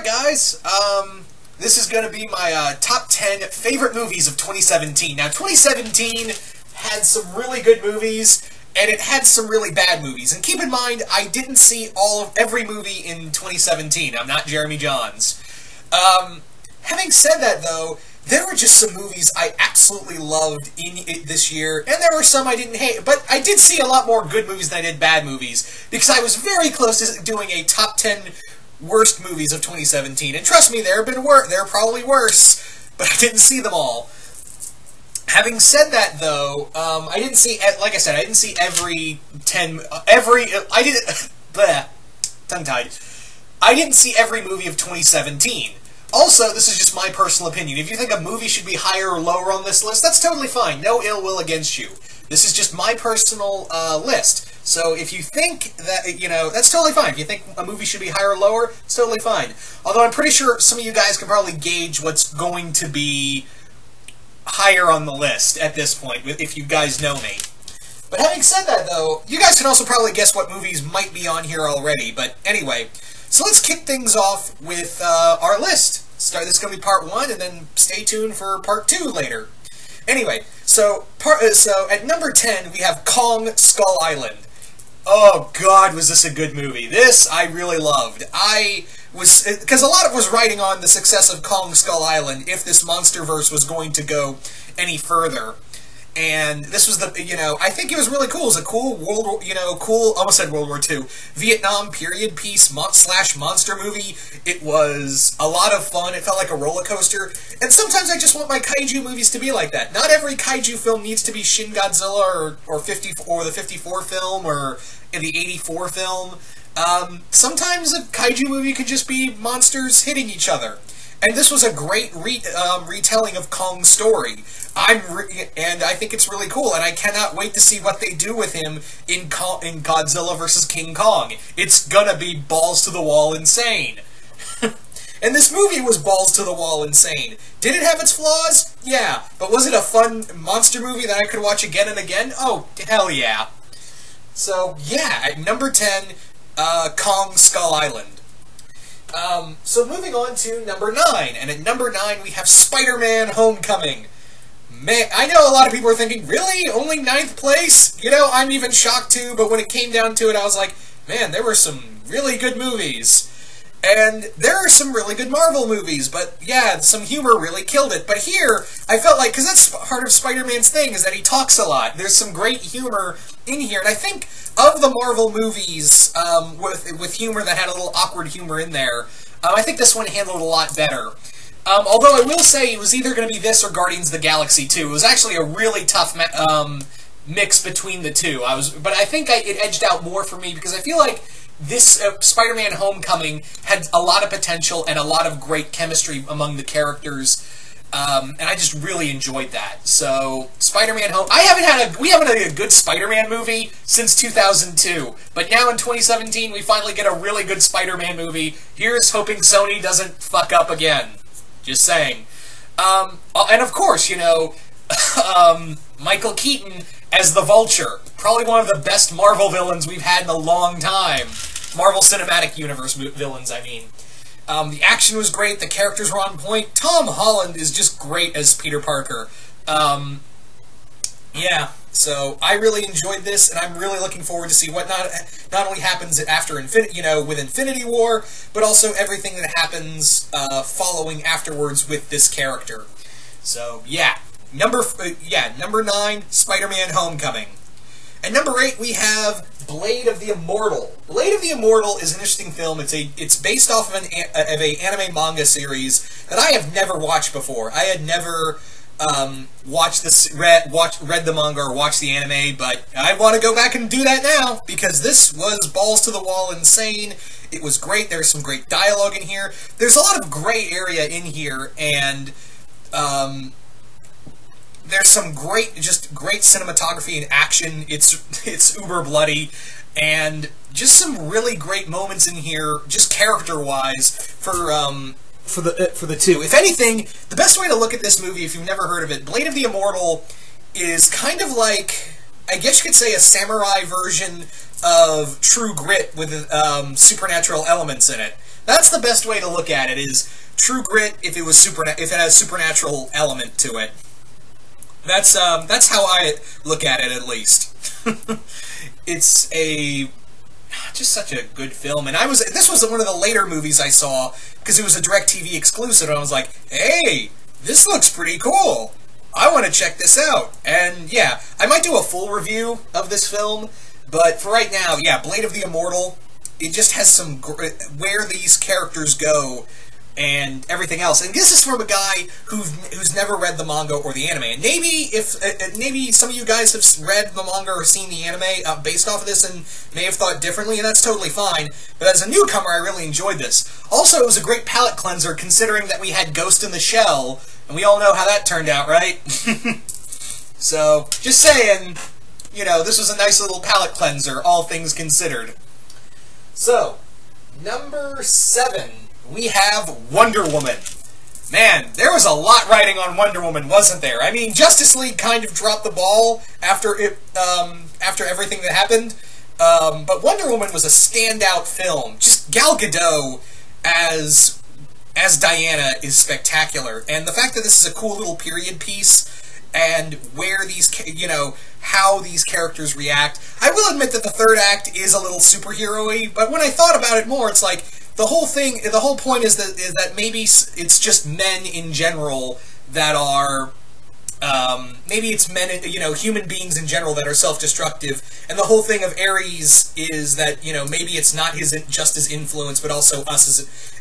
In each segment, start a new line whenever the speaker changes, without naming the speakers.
guys. This is going to be my top 10 favorite movies of 2017. Now, 2017 had some really good movies, and it had some really bad movies. And keep in mind, I didn't see every movie in 2017. I'm not Jeremy Jahns. Having said that, though, there were just some movies I absolutely loved this year, and there were some I didn't hate. But I did see a lot more good movies than I did bad movies, because I was very close to doing a top 10 worst movies of 2017. And trust me, there are probably worse, but I didn't see them all. Having said that, though, I didn't see, like I said, I didn't see every 10, I didn't, bleh, tongue-tied. I didn't see every movie of 2017. Also, this is just my personal opinion. If you think a movie should be higher or lower on this list, that's totally fine. No ill will against you. This is just my personal list. So if you think that, that's totally fine. If you think a movie should be higher or lower, it's totally fine. Although I'm pretty sure some of you guys can probably gauge what's going to be higher on the list at this point, if you guys know me. But having said that, though, you guys can also probably guess what movies might be on here already. But anyway, so let's kick things off with our list. This is going to be part 1, and then stay tuned for part 2 later. Anyway, so at number 10, we have Kong Skull Island. Oh, God, was this a good movie. This I really loved. Because a lot of it was riding on the success of Kong Skull Island if this MonsterVerse was going to go any further. And this was I think it was really cool. It was a cool almost said World War II, Vietnam period piece / monster movie. It was a lot of fun. It felt like a roller coaster. And sometimes I just want my kaiju movies to be like that. Not every kaiju film needs to be Shin Godzilla or the 54 film or the 84 film. Sometimes a kaiju movie could just be monsters hitting each other. And this was a great retelling of Kong's story. And I think it's really cool, and I cannot wait to see what they do with him in Godzilla vs. King Kong. It's gonna be balls to the wall insane. And this movie was balls to the wall insane. Did it have its flaws? Yeah. But was it a fun monster movie that I could watch again and again? Oh, hell yeah. So, yeah, at number 10, Kong Skull Island. So moving on to number 9, and at number 9 we have Spider-Man Homecoming. Man, I know a lot of people are thinking, really? Only 9th place? I'm even shocked too, but when it came down to it, I was like, man, there were some really good movies. And there are some really good Marvel movies, but yeah, some humor really killed it. But here, I felt like, because that's part of Spider-Man's thing, is that he talks a lot. There's some great humor in here, and I think of the Marvel movies with humor that had a little awkward humor in there, I think this one handled it a lot better. Although I will say it was either going to be this or Guardians of the Galaxy 2. It was actually a really tough mix between the two. But I think it edged out more for me because I feel like this Spider-Man Homecoming had a lot of potential and a lot of great chemistry among the characters. And I just really enjoyed that. So, Spider-Man Home... We haven't had a good Spider-Man movie since 2002. But now in 2017, we finally get a really good Spider-Man movie. Here's hoping Sony doesn't fuck up again. Just saying. And of course, Michael Keaton as the Vulture. Probably one of the best Marvel villains we've had in a long time. Marvel Cinematic Universe villains, I mean. The action was great, the characters were on point. Tom Holland is just great as Peter Parker. Yeah, so I really enjoyed this, and I'm really looking forward to see what not only happens after with Infinity War, but also everything that happens following afterwards with this character. So yeah, number 9, Spider-Man Homecoming. At number 8, we have Blade of the Immortal. Blade of the Immortal is an interesting film. It's based off of an anime manga series that I have never watched before. I had never watched read the manga or watched the anime, but I want to go back and do that now because this was balls to the wall insane. It was great. There's some great dialogue in here. There's a lot of gray area in here, and there's some great cinematography and action. It's uber bloody, and just some really great moments in here, just character-wise, for the two. If anything, the best way to look at this movie, if you've never heard of it, Blade of the Immortal is kind of like, I guess you could say, a samurai version of True Grit with supernatural elements in it. That's the best way to look at it, is True Grit if it has supernatural element to it. That's how I look at it, at least. It's just such a good film, and this was one of the later movies I saw because it was a DirecTV exclusive, and I was like, hey, this looks pretty cool. I want to check this out. And yeah, I might do a full review of this film, but for right now, yeah, Blade of the Immortal, it just has some where these characters go and everything else. And this is from a guy who's never read the manga or the anime. And maybe some of you guys have read the manga or seen the anime based off of this and may have thought differently, and that's totally fine. But as a newcomer, I really enjoyed this. Also, it was a great palate cleanser considering that we had Ghost in the Shell, and we all know how that turned out, right? So, just saying, you know, this was a nice little palate cleanser, all things considered. So, number 7, we have Wonder Woman. Man, there was a lot riding on Wonder Woman, wasn't there? I mean, Justice League kind of dropped the ball after everything that happened, but Wonder Woman was a standout film. Just Gal Gadot as Diana is spectacular, and the fact that this is a cool little period piece, and where these, you know, how these characters react. I will admit that the third act is a little superhero-y, but when I thought about it more, it's like, the whole point is that maybe it's just men in general that are, maybe it's men, you know, human beings in general that are self-destructive, and the whole thing of Ares is that, you know, maybe it's not just his influence, but also us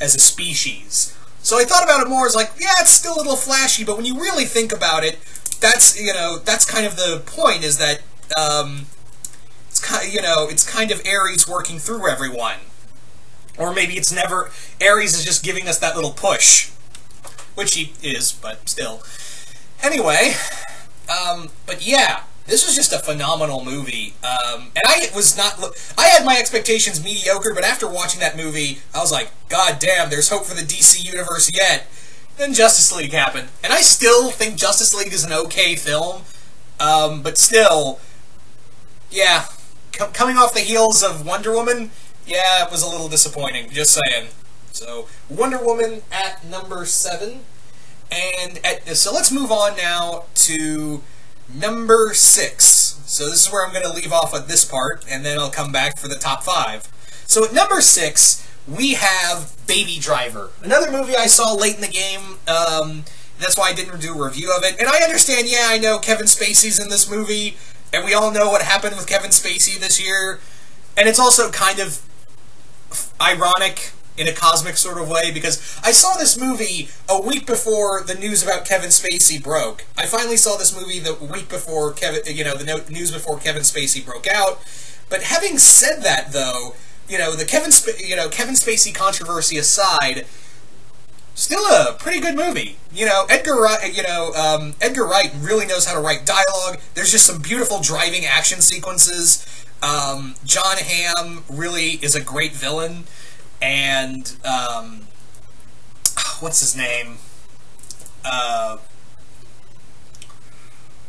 as a species. So I thought about it more as like, yeah, it's still a little flashy, but when you really think about it, that's, you know, that's kind of the point, is that, it's kind of Ares working through everyone. Or maybe it's never, Ares is just giving us that little push. Which he is, but still. Anyway, but yeah, this was just a phenomenal movie. And I had my expectations mediocre, but after watching that movie, I was like, God damn, there's hope for the DC universe yet. Then Justice League happened. And I still think Justice League is an okay film, but still, yeah, coming off the heels of Wonder Woman, yeah, it was a little disappointing, just saying. So, Wonder Woman at number 7. And so let's move on now to number 6. So this is where I'm going to leave off at this part, and then I'll come back for the top 5. So at number 6, we have Baby Driver. Another movie I saw late in the game. That's why I didn't do a review of it. And I understand, yeah, I know Kevin Spacey's in this movie, and we all know what happened with Kevin Spacey this year. And it's also kind of ironic in a cosmic sort of way, because I saw this movie a week before the news about Kevin Spacey broke. I finally saw this movie the week before the news before Kevin Spacey broke out. But having said that, though, you know, the Kevin Spacey controversy aside, still a pretty good movie. You know, Edgar Wright really knows how to write dialogue. There's just some beautiful driving action sequences. John Hamm really is a great villain, and, what's his name?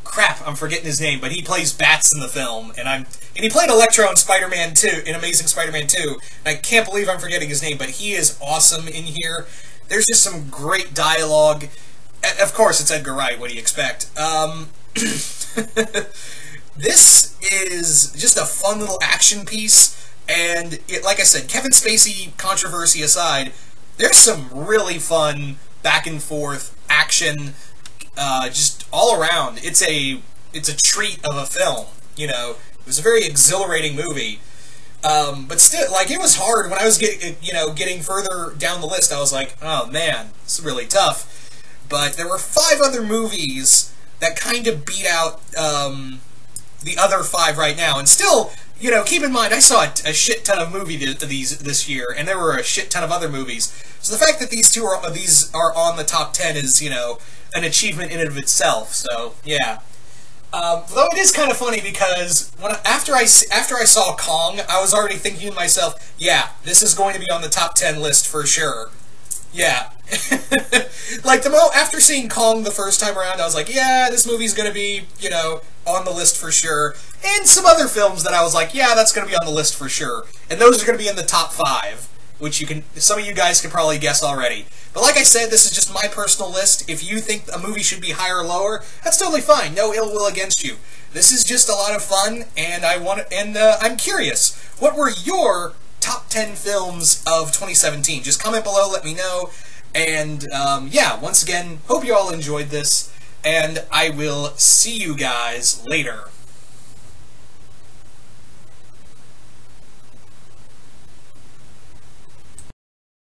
Crap, I'm forgetting his name, but he plays Bats in the film, and he played Electro in Spider-Man 2, in Amazing Spider-Man 2, and I can't believe I'm forgetting his name, but he is awesome in here. There's just some great dialogue. Of course, it's Edgar Wright, what do you expect? This is just a fun little action piece, and like I said, Kevin Spacey controversy aside, there's some really fun back and forth action, just all around. It's a treat of a film, you know. It was a very exhilarating movie, but still, like, it was hard when I was getting further down the list. I was like, oh man, it's really tough. But there were 5 other movies that kind of beat out the other 5 right now, and still, you know, keep in mind, I saw a shit ton of movies this year, and there were a shit ton of other movies. So the fact that these are on the top 10 is, you know, an achievement in and of itself. So yeah. Though it is kind of funny because after I saw Kong, I was already thinking to myself, yeah, this is going to be on the top 10 list for sure. Yeah. Like, after seeing Kong the first time around, I was like, yeah, this movie's going to be, you know, on the list for sure. And some other films that I was like, yeah, that's going to be on the list for sure. And those are going to be in the top 5. which some of you guys can probably guess already. But like I said, this is just my personal list. If you think a movie should be higher or lower, that's totally fine. No ill will against you. This is just a lot of fun, and I'm curious. What were your top 10 films of 2017? Just comment below, let me know. And yeah, once again, hope you all enjoyed this, and I will see you guys later.